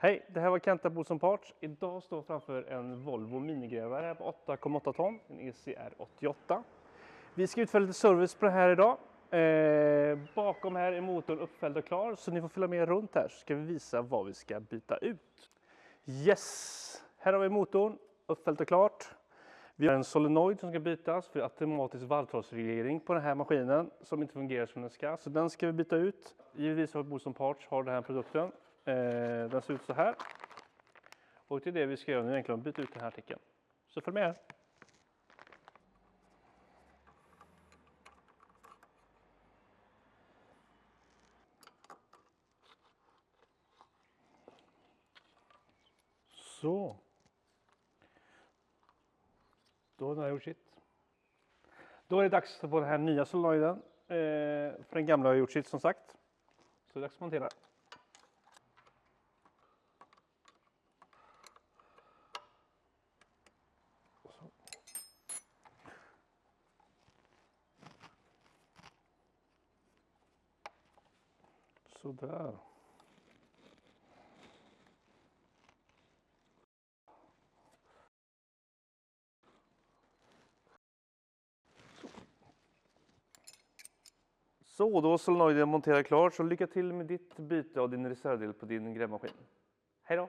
Hej, det här var Kenta Boson Parts. Idag står jag framför en Volvo minigrävare här på 8,8 ton, en ECR 88. Vi ska utföra lite service på det här idag. Bakom här är motorn uppfälld och klar, så ni får följa med runt här så ska vi visa vad vi ska byta ut. Yes, här har vi motorn uppfälld och klart. Vi har en solenoid som ska bytas för automatisk varvtalsreglering på den här maskinen som inte fungerar som den ska. Så den ska vi byta ut. Givetvis har Boson Parts har den här produkten. Den ser ut så här. Och till det vi ska göra nu är egentligen att byta ut den här artikeln. Så följ med här. Så. Då har den här gjort sitt. Då är det dags på den här nya solenoiden. För den gamla har gjort sitt som sagt. Så det är dags att montera. Sådär. Så, då är solenoiden monterad klart. Så lycka till med ditt byte av din reservdel på din grävmaskin. Hej då!